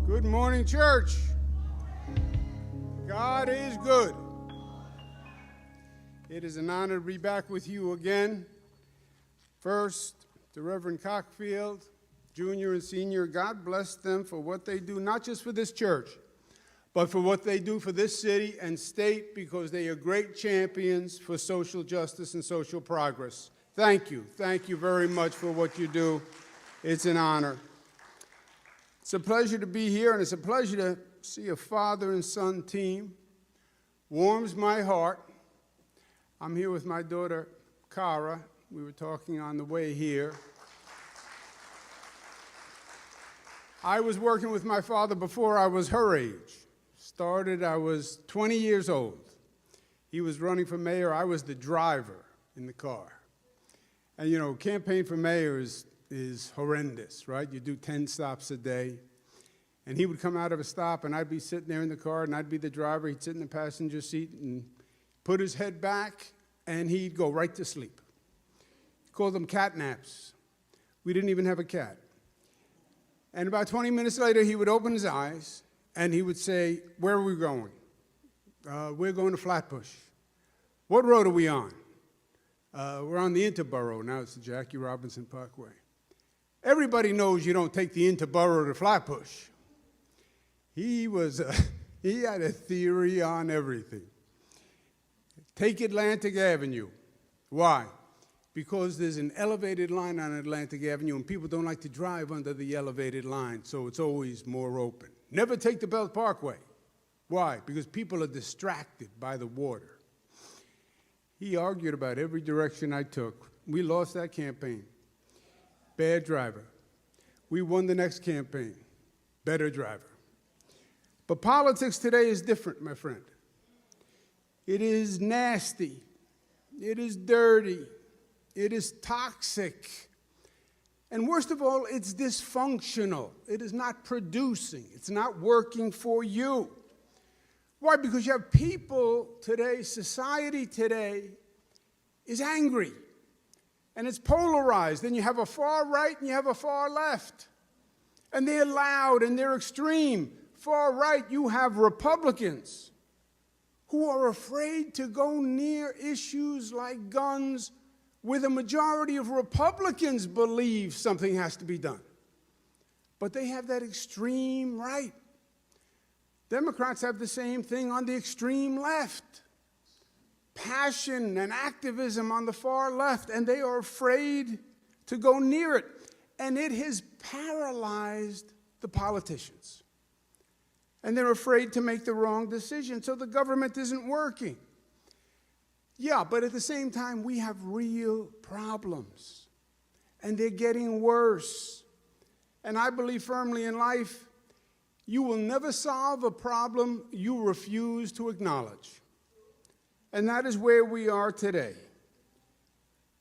Good morning, church. God is good. It is an honor to be back with you again. First, to Reverend Cockfield, Junior and Senior, God bless them for what they do, not just for this church, but for what they do for this city and state, because they are great champions for social justice and social progress. Thank you. Thank you very much for what you do. It's an honor. It's a pleasure to be here, and it's a pleasure to see a father and son team. Warms my heart. I'm here with my daughter, Cara. We were talking on the way here. I was working with my father before I was her age. I was 20 years old. He was running for mayor. I was the driver in the car. And, you know, campaign for mayor is horrendous, right? You do 10 stops a day. And he would come out of a stop, and I'd be sitting there in the car, and I'd be the driver. He'd sit in the passenger seat and put his head back, and he'd go right to sleep. He called them cat naps. We didn't even have a cat. And about 20 minutes later, he would open his eyes, and he would say, "Where are we going?" "We're going to Flatbush." "What road are we on?" "We're on the Interborough." Now it's the Jackie Robinson Parkway. Everybody knows you don't take the Interborough to Flatbush. He had a theory on everything. Take Atlantic Avenue. Why? Because there's an elevated line on Atlantic Avenue, and people don't like to drive under the elevated line, so it's always more open. Never take the Belt Parkway. Why? Because people are distracted by the water. He argued about every direction I took. We lost that campaign. Bad driver. We won the next campaign. Better driver. But politics today is different, my friend. It is nasty. It is dirty. It is toxic. And worst of all, it's dysfunctional. It is not producing. It's not working for you. Why? Because you have people today, society today is angry. And it's polarized. Then you have a far right and you have a far left. And they're loud and they're extreme. Far right, you have Republicans who are afraid to go near issues like guns, where the majority of Republicans believe something has to be done. But they have that extreme right. Democrats have the same thing on the extreme left. Passion and activism on the far left, and they are afraid to go near it. And it has paralyzed the politicians. And they're afraid to make the wrong decision, so the government isn't working. Yeah, but at the same time, we have real problems, and they're getting worse. And I believe firmly in life, you will never solve a problem you refuse to acknowledge. And that is where we are today.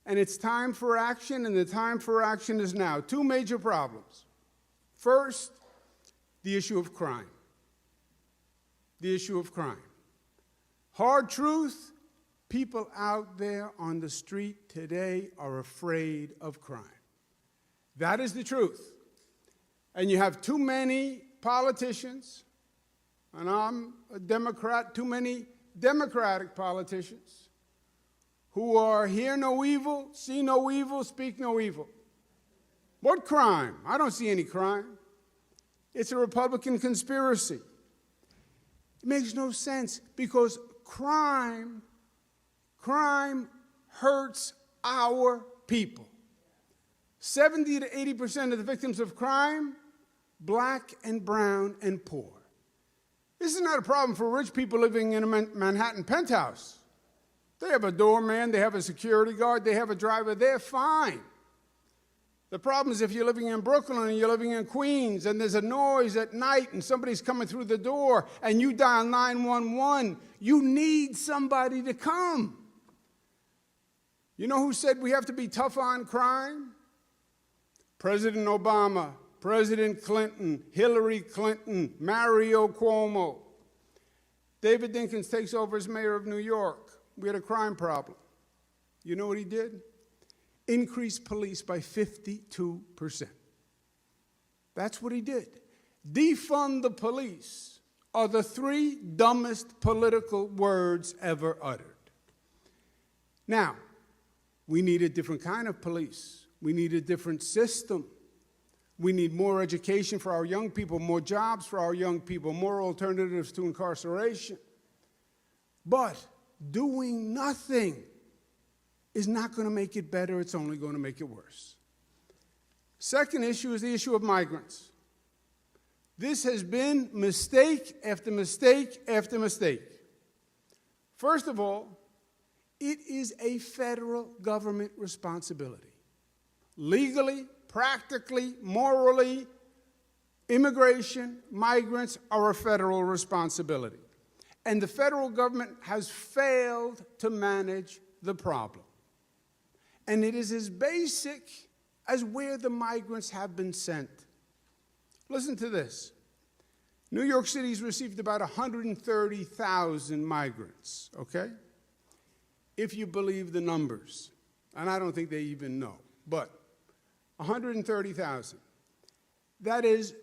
And it's time for action, and the time for action is now. Two major problems. First, the issue of crime. The issue of crime. Hard truth, people out there on the street today are afraid of crime. That is the truth. And you have too many politicians, and I'm a Democrat, too many Democratic politicians who are hear no evil, see no evil, speak no evil. What crime? I don't see any crime. It's a Republican conspiracy. It makes no sense because crime hurts our people. 70 to 80% of the victims of crime, black and brown and poor. This is not a problem for rich people living in a Manhattan penthouse. They have a doorman, they have a security guard, they have a driver, they're fine. The problem is if you're living in Brooklyn and you're living in Queens and there's a noise at night and somebody's coming through the door and you dial 911, you need somebody to come. You know who said we have to be tough on crime? President Obama, President Clinton, Hillary Clinton, Mario Cuomo. David Dinkins takes over as mayor of New York. We had a crime problem. You know what he did? Increased police by 52%. That's what he did. defund the police are the three dumbest political words ever uttered. Now, we need a different kind of police. We need a different system. We need more education for our young people, more jobs for our young people, more alternatives to incarceration. But doing nothing is not going to make it better. It's only going to make it worse. Second issue is the issue of migrants. This has been mistake after mistake after mistake. First of all, it is a federal government responsibility. Legally, practically, morally, immigration, migrants are a federal responsibility. And the federal government has failed to manage the problem. And it is as basic as where the migrants have been sent. Listen to this. New York City's received about 130,000 migrants, okay? If you believe the numbers, and I don't think they even know, but 130,000. That is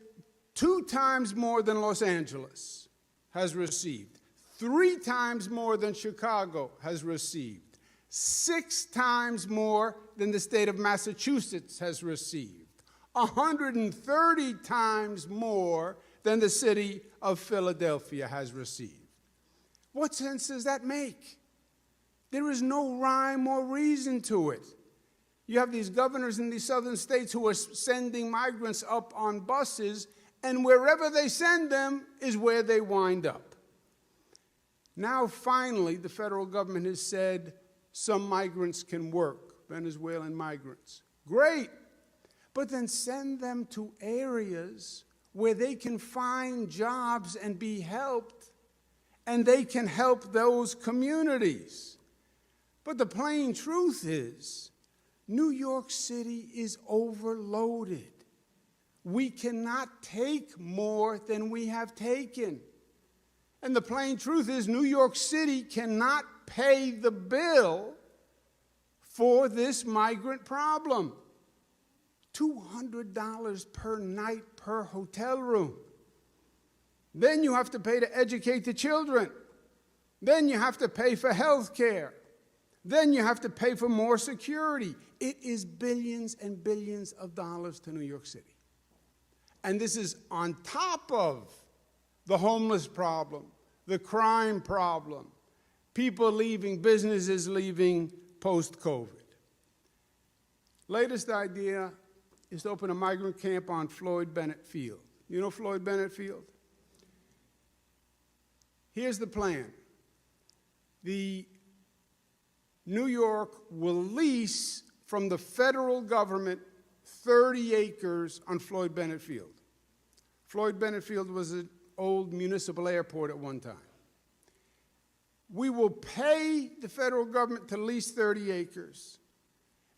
2 times more than Los Angeles has received, 3 times more than Chicago has received, 6 times more than the state of Massachusetts has received, 130 times more than the city of Philadelphia has received. What sense does that make? There is no rhyme or reason to it. You have these governors in these southern states who are sending migrants up on buses, and wherever they send them is where they wind up. Now, finally, the federal government has said some migrants can work, Venezuelan migrants. Great, but then send them to areas where they can find jobs and be helped, and they can help those communities. But the plain truth is, New York City is overloaded. We cannot take more than we have taken. And the plain truth is, New York City cannot pay the bill for this migrant problem. $200 per night per hotel room. Then you have to pay to educate the children. Then you have to pay for health care. Then you have to pay for more security. It is billions and billions of dollars to New York City. And this is on top of the homeless problem, the crime problem, people leaving, businesses leaving post-COVID. Latest idea is to open a migrant camp on Floyd Bennett Field. You know Floyd Bennett Field? Here's the plan. The New York will lease from the federal government 30 acres on Floyd Bennett Field. Floyd Bennett Field was an old municipal airport at one time. We will pay the federal government to lease 30 acres,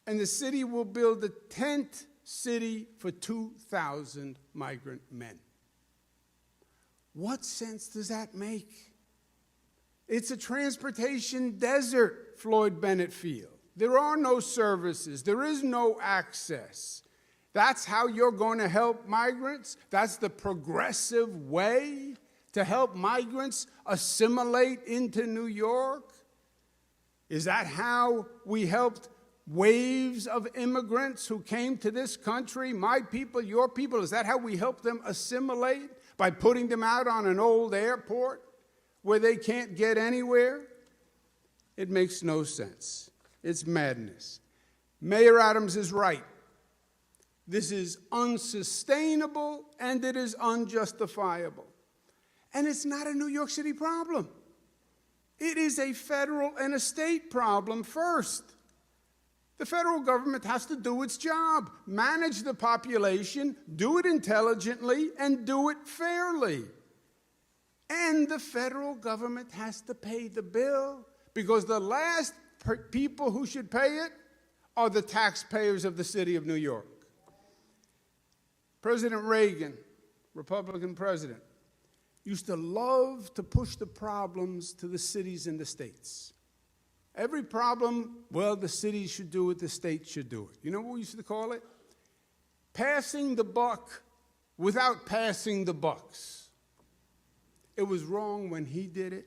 and the city will build a tent city for 2,000 migrant men. What sense does that make? It's a transportation desert, Floyd Bennett Field. There are no services. There is no access. That's how you're going to help migrants? That's the progressive way to help migrants assimilate into New York? Is that how we helped waves of immigrants who came to this country, my people, your people? Is that how we helped them assimilate? By putting them out on an old airport where they can't get anywhere? It makes no sense. It's madness. Mayor Adams is right. This is unsustainable and it is unjustifiable. And it's not a New York City problem. It is a federal and a state problem first. The federal government has to do its job, manage the population, do it intelligently, and do it fairly. And the federal government has to pay the bill, because the last people who should pay it are the taxpayers of the city of New York. President Reagan, Republican president, used to love to push the problems to the cities and the states. Every problem, well, the cities should do it, the states should do it. You know what we used to call it? Passing the buck without passing the bucks. It was wrong when he did it,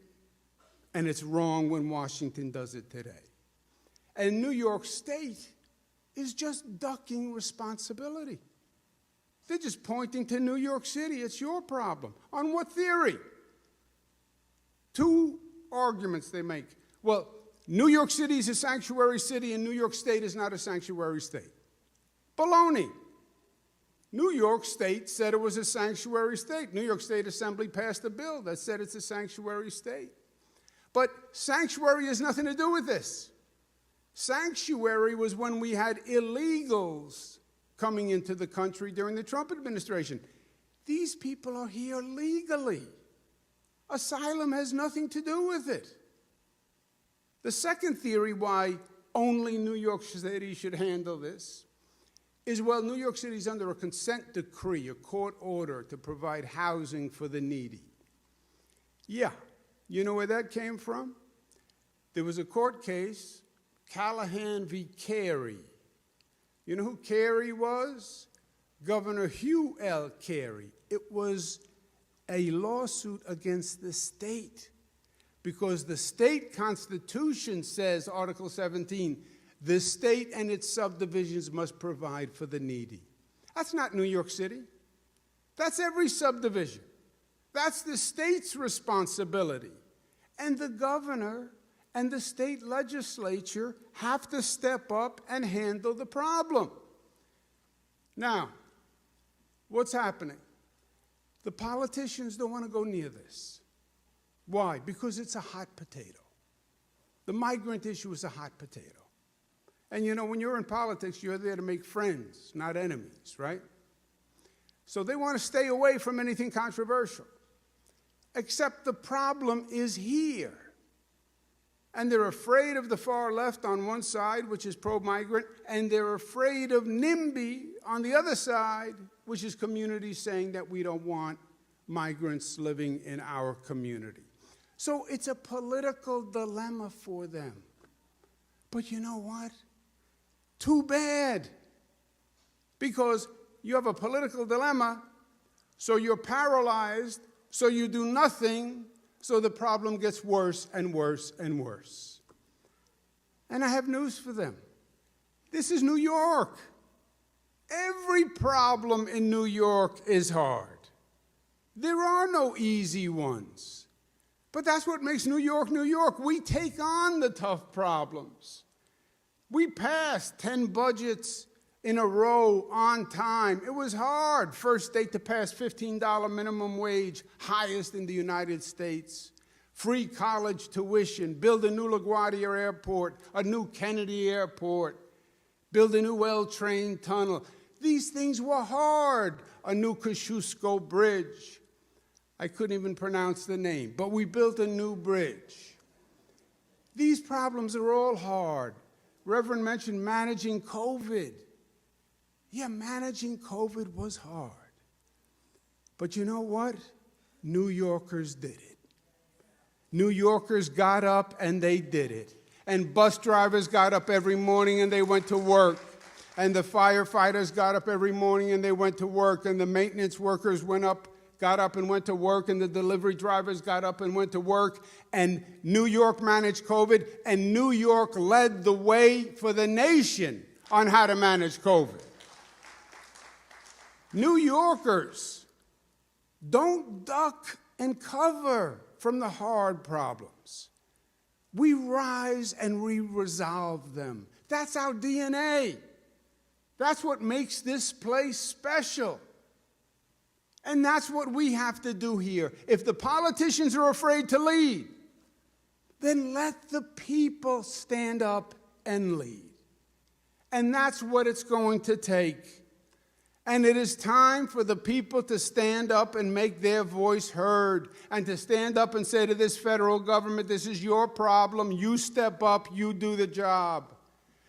and it's wrong when Washington does it today. And New York State is just ducking responsibility. They're just pointing to New York City. It's your problem. On what theory? Two arguments they make. Well, New York City is a sanctuary city, and New York State is not a sanctuary state. Baloney. New York State said it was a sanctuary state. New York State Assembly passed a bill that said it's a sanctuary state. But sanctuary has nothing to do with this. Sanctuary was when we had illegals coming into the country during the Trump administration. These people are here legally. Asylum has nothing to do with it. The second theory why only New York City should handle this is, well, New York City is under a consent decree, a court order to provide housing for the needy. Yeah, you know where that came from? There was a court case, Callahan v. Carey. You know who Carey was? Governor Hugh L. Carey. It was a lawsuit against the state because the state constitution says, Article 17, the state and its subdivisions must provide for the needy. That's not New York City. That's every subdivision. That's the state's responsibility. And the governor and the state legislature have to step up and handle the problem. Now, what's happening? The politicians don't want to go near this. Why? Because it's a hot potato. The migrant issue is a hot potato. And you know, when you're in politics, you're there to make friends, not enemies, right? So they want to stay away from anything controversial. Except the problem is here. And they're afraid of the far left on one side, which is pro-migrant, and they're afraid of NIMBY on the other side, which is communities saying that we don't want migrants living in our community. So it's a political dilemma for them. But you know what? Too bad. Because you have a political dilemma, so you're paralyzed, so you do nothing, so the problem gets worse and worse and worse. And I have news for them. This is New York. Every problem in New York is hard. There are no easy ones. But that's what makes New York, New York. We take on the tough problems. We passed 10 budgets in a row on time. It was hard. First state to pass $15 minimum wage, highest in the United States. Free college tuition, build a new LaGuardia Airport, a new Kennedy Airport, build a new L-train tunnel. These things were hard. A new Kosciuszko Bridge. I couldn't even pronounce the name, but we built a new bridge. These problems are all hard. Reverend mentioned managing COVID. Yeah, managing COVID was hard. But you know what? New Yorkers did it. New Yorkers got up and they did it. And bus drivers got up every morning and they went to work. And the firefighters got up every morning and they went to work. And the maintenance workers got up and went to work. And the delivery drivers got up and went to work. And New York managed COVID. And New York led the way for the nation on how to manage COVID. New Yorkers, don't duck and cover from the hard problems. We rise and we resolve them. That's our DNA. That's what makes this place special. And that's what we have to do here. If the politicians are afraid to lead, then let the people stand up and lead. And that's what it's going to take. And it is time for the people to stand up and make their voice heard, and to stand up and say to this federal government, this is your problem, you step up, you do the job.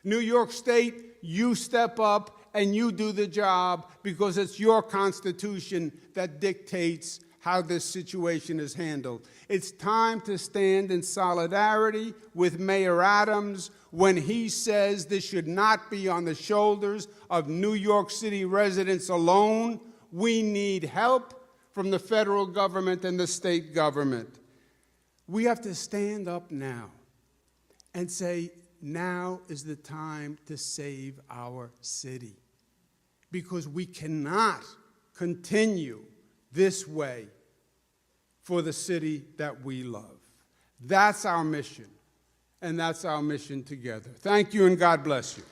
New York State, you step up and you do the job, because it's your Constitution that dictates how this situation is handled. It's time to stand in solidarity with Mayor Adams when he says this should not be on the shoulders of New York City residents alone. We need help from the federal government and the state government. We have to stand up now and say, now is the time to save our city. Because we cannot continue this way for the city that we love. That's our mission, and that's our mission together. Thank you, and God bless you.